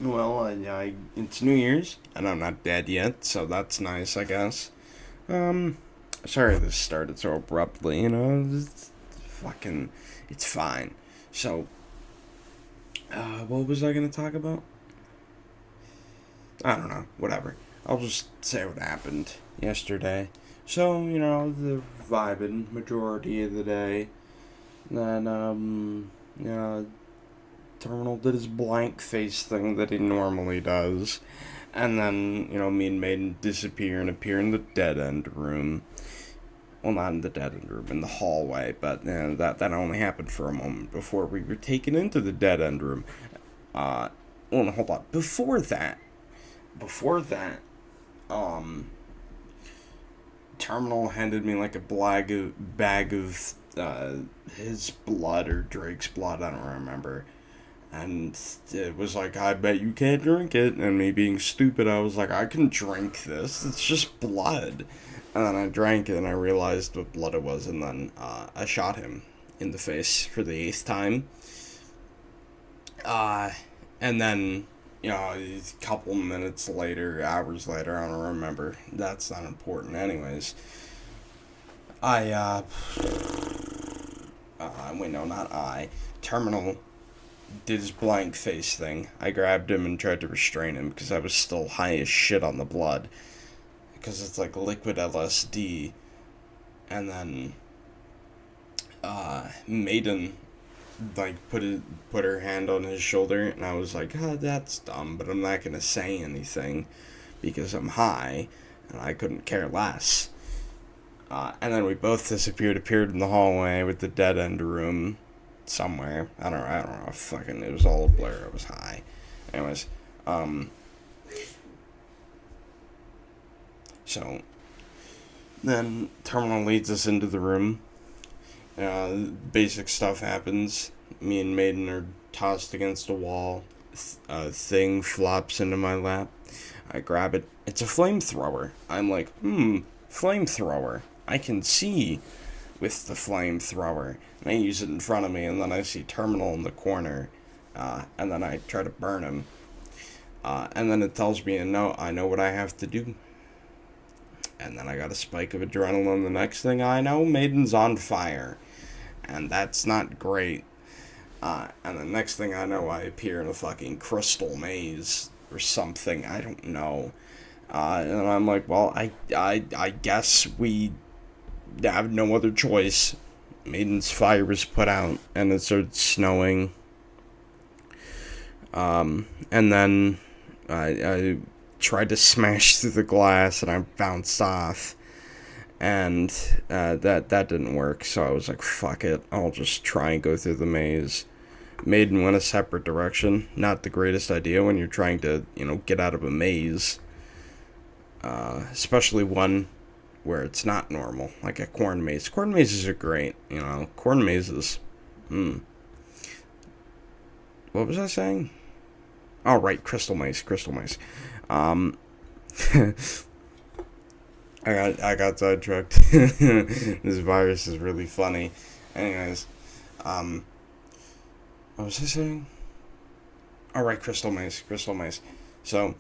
Well, it's New Year's, and I'm not dead yet, so that's nice, I guess. Um, Sorry this started so abruptly, it's fine. So, what was I gonna talk about? I don't know, whatever. I'll just say what happened yesterday. So, the vibing majority of the day. Then, Terminal did his blank face thing that he normally does. And then, me and Maiden disappear and appear in the dead end room. Well, not in the dead end room, in the hallway, but that only happened for a moment before we were taken into the dead end room. Uh, well, no, hold on. Before that, um, Terminal handed me like a bag of his blood or Drake's blood. I don't remember. And it was like, I bet you can't drink it. And me being stupid, I was like, I can drink this. It's just blood. And then I drank it and I realized what blood it was. And then I shot him in the face for the eighth time. Uh, and then, a couple minutes later, hours later, I don't remember. That's not important, anyways. I, wait, no, not I. Terminal did his blank face thing. I grabbed him and tried to restrain him because I was still high as shit on the blood. Because it's like liquid LSD. And then, Maiden, like, put her hand on his shoulder, and I was like, that's dumb, but I'm not gonna say anything because I'm high, and I couldn't care less. And then we both appeared in the hallway with the dead end room somewhere. I don't know. Fucking, it was all a blur. I was high. Anyways, so then Terminal leads us into the room. Basic stuff happens. Me and Maiden are tossed against a wall. A thing flops into my lap. I grab it. It's a flamethrower. I'm like, flamethrower. I can see with the flamethrower. And I use it in front of me, and then I see Terminal in the corner. And then I try to burn him. And then it tells me, no, I know what I have to do. And then I got a spike of adrenaline. The next thing I know, Maiden's on fire. And that's not great. And the next thing I know, I appear in a fucking crystal maze or something. I don't know. And I'm like, well, I guess we have no other choice. Maiden's fire was put out, and it started snowing. And then I tried to smash through the glass, and I bounced off. And that didn't work, so I was like, fuck it, I'll just try and go through the maze. Maiden went a separate direction. Not the greatest idea when you're trying to, get out of a maze. Especially one where it's not normal, like a corn maze. Corn mazes are great, corn mazes. What was I saying? Oh, right, crystal maze. I got sidetracked. This virus is really funny. Anyways, what was I saying? Alright, Crystal Maze. So,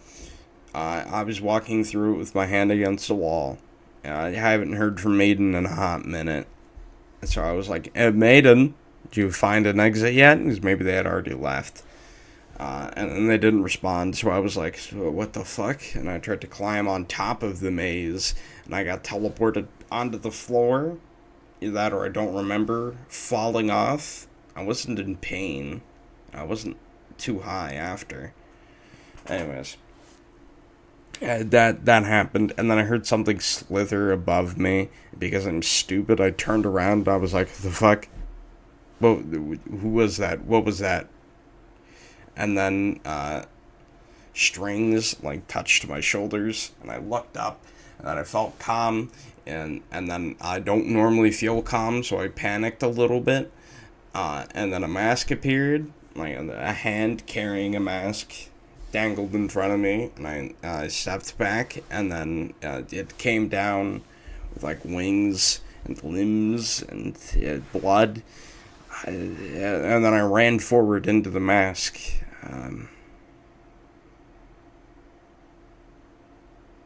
I was walking through it with my hand against the wall. I haven't heard from Maiden in a hot minute. So I was like, Maiden, did you find an exit yet? Because maybe they had already left. And then they didn't respond, so I was like, what the fuck? And I tried to climb on top of the maze, and I got teleported onto the floor. Either that or I don't remember falling off. I wasn't in pain. I wasn't too high after. Anyways. That happened, and then I heard something slither above me. Because I'm stupid, I turned around and I was like, the fuck? Who was that? What was that? And then strings like touched my shoulders, and I looked up, and then I felt calm, and then I don't normally feel calm, so I panicked a little bit, and then a mask appeared, like a hand carrying a mask dangled in front of me, and I stepped back, and then it came down with like wings and limbs and blood. And then I ran forward into the mask.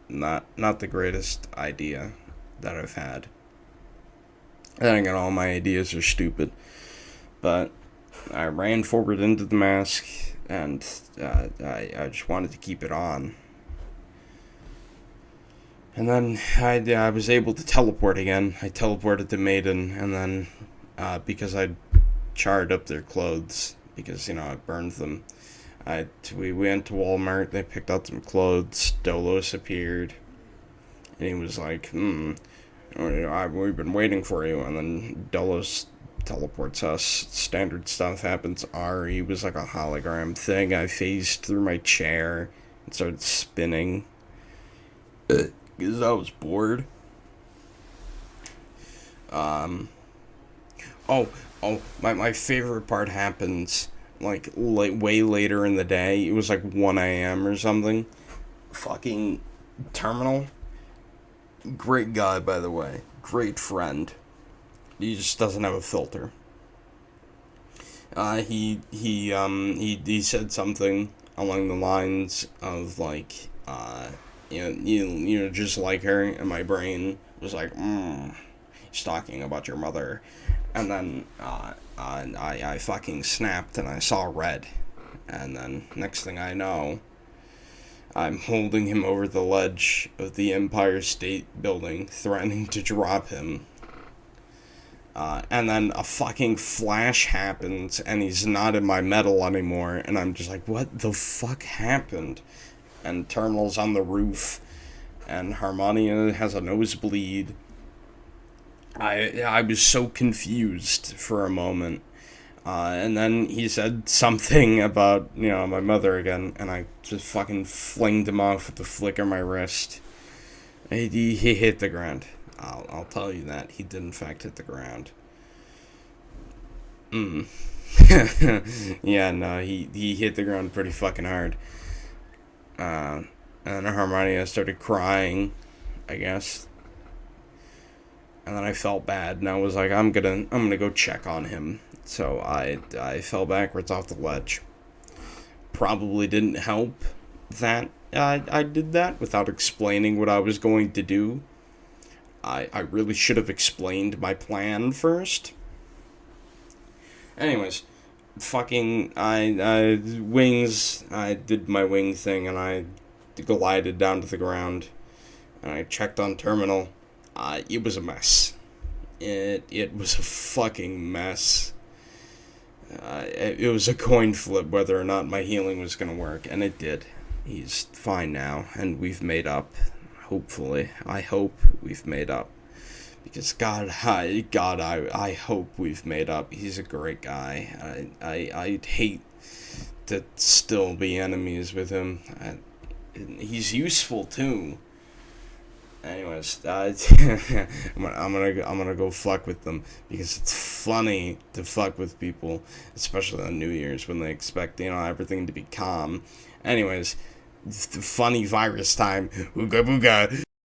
not the greatest idea that I've had. Then again, all my ideas are stupid. But I ran forward into the mask, and I just wanted to keep it on. And then I was able to teleport again. I teleported to Maiden, and then because I charred up their clothes, because, I burned them, we went to Walmart, they picked out some clothes, Dolos appeared, and he was like, we've been waiting for you, and then Dolos teleports us, standard stuff happens, Ari was like a hologram thing, I phased through my chair, and started spinning, because I was bored. My favorite part happens, like, way later in the day. It was like 1 a.m. or something. Fucking Terminal. Great guy, by the way. Great friend. He just doesn't have a filter. He said something along the lines of, like, just like her, and my brain was like, he's talking about your mother. And then, I fucking snapped and I saw red. And then, next thing I know, I'm holding him over the ledge of the Empire State Building, threatening to drop him. And then a fucking flash happens, and he's not in my metal anymore, and I'm just like, what the fuck happened? And Terminal's on the roof, and Harmonia has a nosebleed. I was so confused for a moment. And then he said something about, my mother again, and I just fucking flinged him off with the flick of my wrist. He hit the ground. I'll tell you that. He did in fact hit the ground. Yeah, no, he hit the ground pretty fucking hard. And Harmonia started crying, I guess. And then I felt bad, and I was like, I'm gonna go check on him. So I fell backwards off the ledge. Probably didn't help that I did that without explaining what I was going to do. I really should have explained my plan first. Anyways, fucking, wings, I did my wing thing, and I glided down to the ground, and I checked on Terminal. It was a mess. It was a fucking mess. It was a coin flip whether or not my healing was gonna work, and it did. He's fine now, and we've made up. Hopefully. I hope we've made up. Because I hope we've made up. He's a great guy. I'd hate to still be enemies with him. He's useful too. Anyways, I'm gonna go fuck with them because it's funny to fuck with people, especially on New Year's when they expect everything to be calm. Anyways, funny virus time. Ooga booga.